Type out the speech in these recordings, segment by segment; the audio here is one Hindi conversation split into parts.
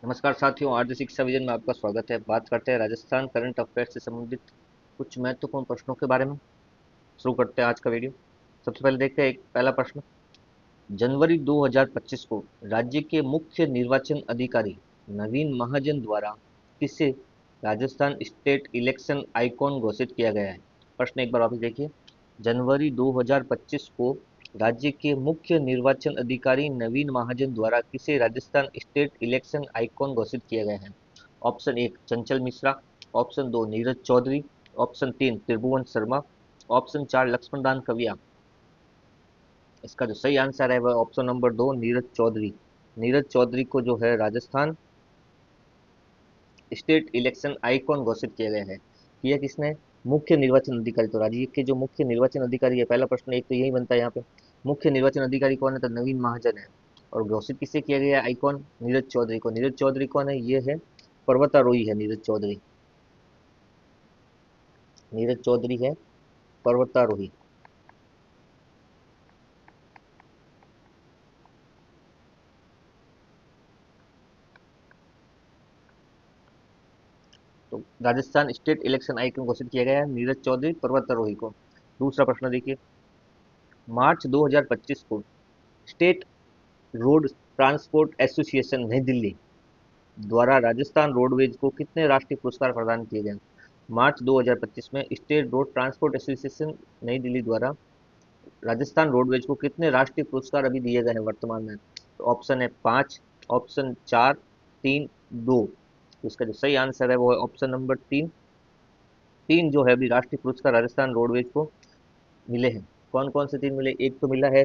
नमस्कार साथियों, आर्थ शिक्षा विजन में आपका स्वागत है। बात करते हैं राजस्थान करंट अफेयर से संबंधित कुछ महत्वपूर्ण प्रश्नों के बारे में। शुरू करते हैं आज का वीडियो। सबसे पहले देखते हैं एक पहला प्रश्न। जनवरी 2025 को राज्य के मुख्य निर्वाचन अधिकारी नवीन महाजन द्वारा किसे राजस्थान स्टेट इलेक्शन आइकॉन घोषित किया गया है? प्रश्न एक बार वापस देखिए। जनवरी 2025 को राज्य के मुख्य निर्वाचन अधिकारी नवीन महाजन द्वारा किसे राजस्थान स्टेट इलेक्शन आइकॉन घोषित किया गया है? ऑप्शन एक चंचल मिश्रा, ऑप्शन दो नीरज चौधरी, ऑप्शन तीन त्रिभुवन शर्मा, ऑप्शन चार लक्ष्मण दान कविया। इसका जो सही आंसर है वह ऑप्शन नंबर दो नीरज चौधरी। नीरज चौधरी को जो है राजस्थान स्टेट इलेक्शन आइकॉन घोषित किया गया है। किया किसने? मुख्य निर्वाचन अधिकारी। तो राज्य के जो मुख्य निर्वाचन अधिकारी है, पहला प्रश्न एक तो यही बनता है यहाँ पे। मुख्य निर्वाचन अधिकारी कौन है? तो नवीन महाजन है। और घोषित किसे किया गया आइकॉन? नीरज चौधरी को। नीरज चौधरी कौन है? ये है पर्वतारोही है नीरज चौधरी। नीरज चौधरी है पर्वतारोही। तो राजस्थान स्टेट इलेक्शन आइकॉन घोषित किया गया है नीरज चौधरी पर्वतारोही को। दूसरा प्रश्न देखिए। मार्च 2025 को स्टेट रोड ट्रांसपोर्ट एसोसिएशन नई दिल्ली द्वारा राजस्थान रोडवेज को कितने राष्ट्रीय पुरस्कार प्रदान किए गए? मार्च 2025 में स्टेट रोड ट्रांसपोर्ट एसोसिएशन नई दिल्ली द्वारा राजस्थान रोडवेज को कितने राष्ट्रीय पुरस्कार अभी दिए गए हैं वर्तमान में? तो ऑप्शन है पाँच, ऑप्शन चार, तीन, दो। तो इसका जो सही आंसर है वो है ऑप्शन नंबर तीन। तीन जो है अभी राष्ट्रीय पुरस्कार राजस्थान रोडवेज को मिले हैं। कौन कौन से तीन मिले? एक तो मिला है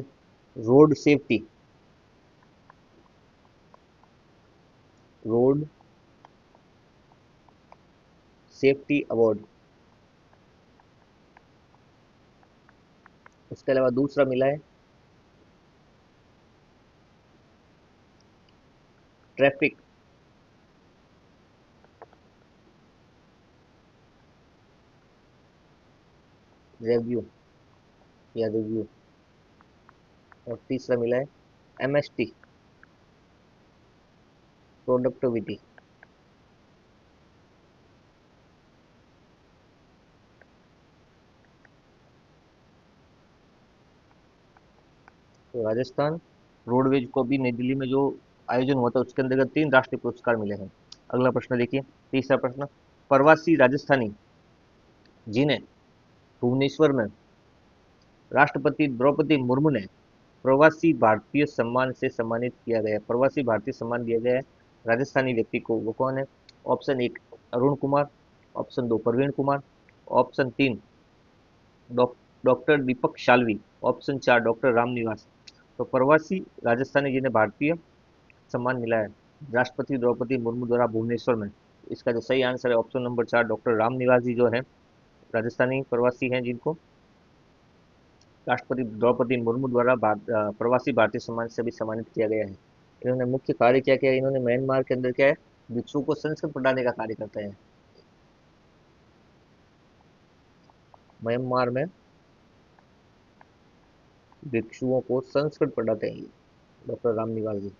road safety, road safety award. उसके अलावा दूसरा मिला है ट्रैफिक रिव्यू या रिव्यू। और तीसरा मिला है एमएसटी प्रोडक्टिविटी। तो राजस्थान रोडवेज को भी नई दिल्ली में जो आयोजन हुआ था उसके अंतर्गत तीन राष्ट्रीय पुरस्कार मिले हैं। अगला प्रश्न देखिए। तीसरा प्रश्न। प्रवासी राजस्थानी जिन्हें भुवनेश्वर में राष्ट्रपति द्रौपदी मुर्मू ने प्रवासी भारतीय सम्मान से सम्मानित किया गया। प्रवासी भारतीय सम्मान दिया गया है राजस्थानी व्यक्ति को, वो कौन है? ऑप्शन एक अरुण कुमार, ऑप्शन दो प्रवीण कुमार, ऑप्शन तीन डॉक्टर दीपक शाल्वी, ऑप्शन चार डॉक्टर रामनिवास। तो प्रवासी राजस्थानी जिन्हें भारतीय सम्मान मिला है राष्ट्रपति द्रौपदी मुर्मू द्वारा भुवनेश्वर में, इसका जो सही आंसर है ऑप्शन नंबर चार डॉक्टर रामनिवास जी जो है राजस्थानी प्रवासी हैं जिनको राष्ट्रपति द्रौपदी मुर्मू द्वारा प्रवासी भारतीय सम्मान से भी सम्मानित किया गया है। इन्होंने मुख्य कार्य क्या किया? इन्होंने म्यांमार के अंदर क्या है, भिक्षुओं को संस्कृत पढ़ाने का कार्य करते हैं। म्यांमार में भिक्षुओं को संस्कृत पढ़ाते हैं डॉक्टर रामनिवास जी।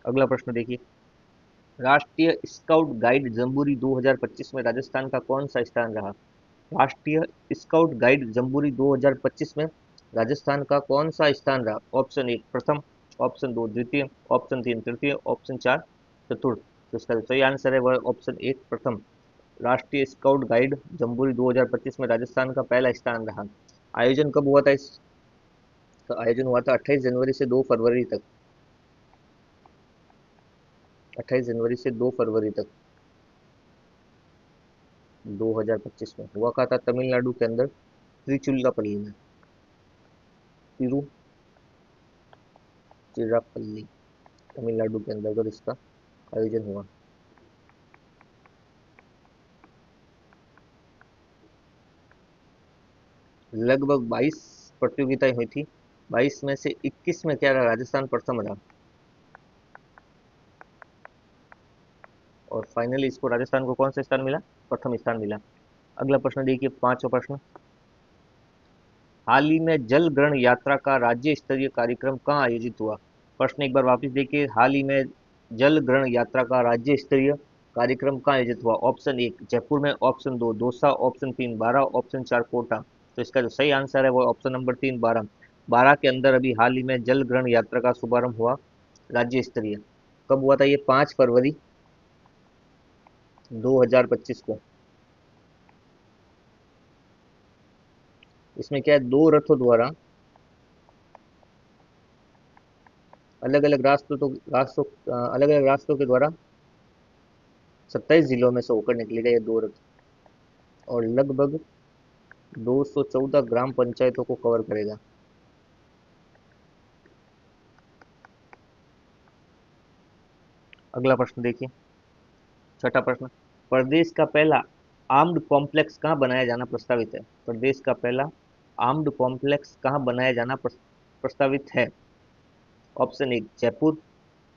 अगला प्रश्न देखिए। राष्ट्रीय स्काउट गाइड जम्बूरी 2025 में राजस्थान का कौन सा स्थान रहा? राष्ट्रीय स्काउट गाइड जम्बूरी 2025 में राजस्थान का कौन सा स्थान रहा? ऑप्शन एक प्रथम, ऑप्शन दो द्वितीय, ऑप्शन तीन तृतीय, ऑप्शन चार चतुर्थ। तो इसका जो सही आंसर है वह ऑप्शन एक प्रथम। राष्ट्रीय स्काउट गाइड जम्बूरी 2025 में राजस्थान का पहला स्थान रहा। आयोजन कब हुआ था? इसका आयोजन हुआ था 28 जनवरी से 2 फरवरी तक। 28 जनवरी से 2 फरवरी तक 2025 में हुआ। कहा था तमिलनाडु के अंदर त्रिचुल्लापल्ली में, तिरुचिरापल्ली तमिलनाडु के अंतर्गत इसका आयोजन हुआ। लगभग 22 प्रतियोगिताएं हुई थी। 22 में से 21 में क्या रहा? राजस्थान प्रथम रहा। और फाइनली इसको राजस्थान को कौन सा स्थान मिला? प्रथम स्थान मिला। अगला प्रश्न देखिए, पांचवा प्रश्न, हाल ही में जल ग्रहण यात्रा का राज्य स्तरीय कार्यक्रम कहाँ आयोजित हुआ? प्रश्न एक बार वापस देखिए, हाल ही में जल ग्रहण यात्रा का राज्य स्तरीय कार्यक्रम कहाँ आयोजित हुआ? ऑप्शन एक जयपुर में, ऑप्शन दो दौसा, ऑप्शन तीन बारह, ऑप्शन चार कोटा। तो इसका जो सही आंसर है वो ऑप्शन नंबर तीन बारह। बारह के अंदर अभी हाल ही में जल ग्रहण यात्रा का शुभारंभ हुआ राज्य स्तरीय। कब हुआ था ये? 5 फरवरी 2025 को। इसमें क्या है, दो रथों द्वारा अलग अलग अलग अलग रास्तों के द्वारा 27 जिलों में से होकर निकलेगा ये दो रथ, और लगभग 214 ग्राम पंचायतों को कवर करेगा। अगला प्रश्न देखिए, छठा प्रश्न, प्रदेश का पहला आर्म्ड कॉम्प्लेक्स कहाँ बनाया जाना प्रस्तावित है? प्रदेश का पहला आर्म्ड कॉम्प्लेक्स कहाँ बनाया जाना प्रस्तावित है? ऑप्शन एक जयपुर,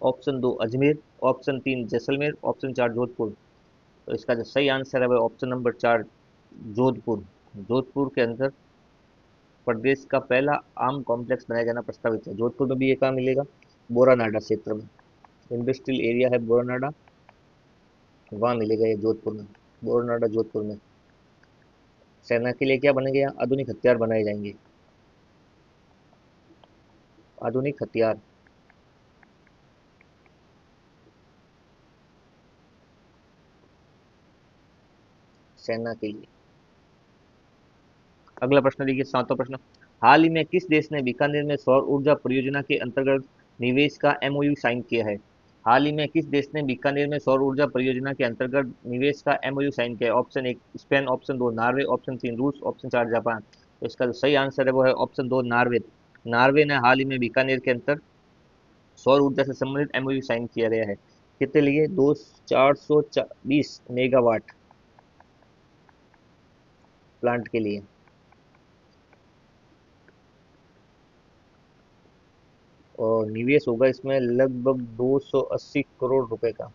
ऑप्शन दो अजमेर, ऑप्शन तीन जैसलमेर, ऑप्शन चार जोधपुर। तो इसका जो सही आंसर है वह ऑप्शन नंबर चार जोधपुर। जोधपुर के अंदर प्रदेश का पहला आर्म कॉम्प्लेक्स बनाया जाना प्रस्तावित है। जोधपुर में भी ये कहाँ मिलेगा? बोरानाडा क्षेत्र में, इंडस्ट्रियल एरिया है बोरानाडा, वहाँ मिलेगा ये जोधपुर में, बोरानाडा जोधपुर में। सेना के लिए क्या बनेंगे? यहाँ आधुनिक हथियार बनाए जाएंगे, आधुनिक हथियार। सेना के लिए। अगला प्रश्न देखिए, सातवां प्रश्न, हाल ही में किस देश ने बीकानेर में सौर ऊर्जा परियोजना के अंतर्गत निवेश का एमओयू साइन किया है? हाल ही में किस देश ने बीकानेर में सौर ऊर्जा परियोजना के अंतर्गत निवेश का एमओयू साइन किया है? ऑप्शन एक स्पेन, ऑप्शन दो नॉर्वे, ऑप्शन तीन रूस, ऑप्शन चार जापान। तो इसका जो सही आंसर है वो है ऑप्शन दो नॉर्वे। नॉर्वे ने हाल ही में बीकानेर के अंतर सौर ऊर्जा से संबंधित एमओयू साइन किया गया है। कितने लिए? दो 420 मेगावाट प्लांट के लिए। और निवेश होगा इसमें लगभग 280 करोड़ रुपए का।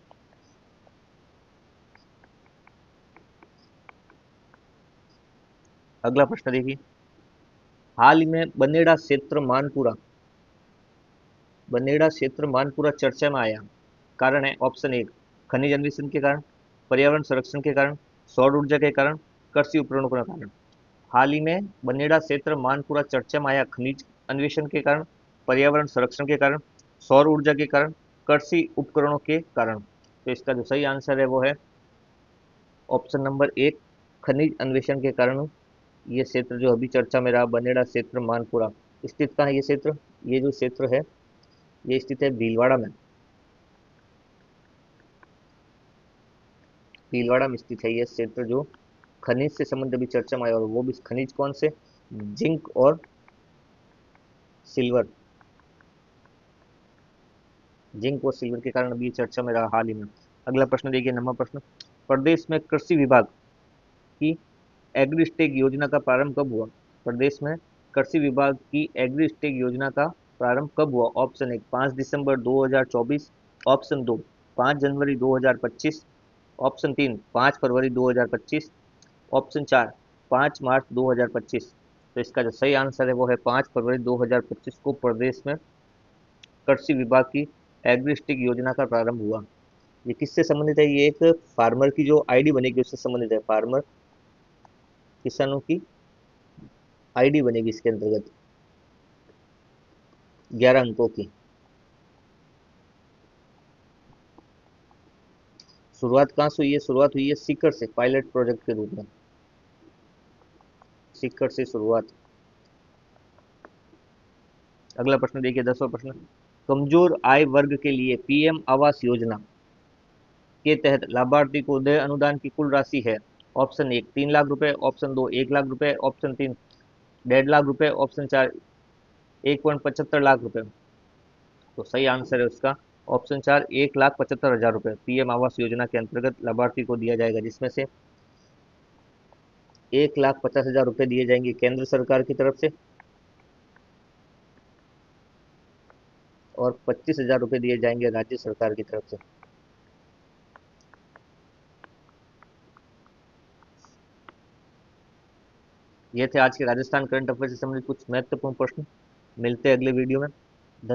अगला प्रश्न देखिए, हाल ही में बनेड़ा क्षेत्र मानपुरा चर्चा में आया, कारण है? ऑप्शन एक खनिज अन्वेषण के कारण, पर्यावरण संरक्षण के कारण, सौर ऊर्जा के कारण, कृषि उपकरणों के कारण। हाल ही में बनेड़ा क्षेत्र मानपुरा चर्चा में आया खनिज अन्वेषण के कारण, पर्यावरण संरक्षण के कारण, सौर ऊर्जा के कारण, कृषि उपकरणों के कारण। तो इसका जो सही आंसर है वो है ऑप्शन नंबर एक खनिज अन्वेषण के कारण ये क्षेत्र जो अभी चर्चा में रहा, बनेड़ा क्षेत्र मानपुरा। स्थित कहाँ है ये क्षेत्र? ये जो क्षेत्र है ये स्थित है भीलवाड़ा में। भीलवाड़ा में स्थित है ये क्षेत्र जो खनिज से संबंधित अभी चर्चा में आया, और वो भी खनिज कौन से? जिंक और सिल्वर। जिंक और सिल्वर के कारण अभी ये चर्चा में रहा हाल ही में। अगला प्रश्न देखिए, नंबर प्रश्न, प्रदेश में कृषि विभाग की एग्रीस्टेक योजना का प्रारंभ कब हुआ? प्रदेश में कृषि विभाग की एग्रीस्टेक योजना का प्रारंभ कब हुआ? ऑप्शन एक 5 दिसंबर 2024, ऑप्शन दो 5 जनवरी 2025, ऑप्शन तीन 5 फरवरी 2025, ऑप्शन चार 5 मार्च 2025। तो इसका जो सही आंसर है वो है 5 फरवरी 2025 को प्रदेश में कृषि विभाग की एग्रीस्टिक योजना का प्रारंभ हुआ। ये किससे संबंधित है? ये एक फार्मर की जो आईडी बनेगी उससे संबंधित है, फार्मर किसानों की आईडी बनेगी इसके अंतर्गत, 11 अंकों की। शुरुआत कहाँ से हुई है? शुरुआत हुई है सीकर से, पायलट प्रोजेक्ट के रूप में, सीकर से शुरुआत। अगला प्रश्न देखिए, 10वां प्रश्न, कमजोर आय वर्ग के लिए पीएम आवास योजना के तहत लाभार्थी को देय अनुदान की कुल राशि है? ऑप्शन एक 3 लाख रुपए, ऑप्शन दो 1 लाख रुपए, ऑप्शन तीन 1.5 लाख रुपए, ऑप्शन चार 1.75 लाख रुपए। तो सही आंसर है उसका ऑप्शन चार 1,75,000 रुपए पीएम आवास योजना के अंतर्गत लाभार्थी को दिया जाएगा, जिसमें से 1,50,000 रुपए दिए जाएंगे केंद्र सरकार की तरफ से, और 25,000 रुपए दिए जाएंगे राज्य सरकार की तरफ से। ये थे आज के राजस्थान करंट अफेयर से संबंधित कुछ महत्वपूर्ण प्रश्न। मिलते हैं अगले वीडियो में।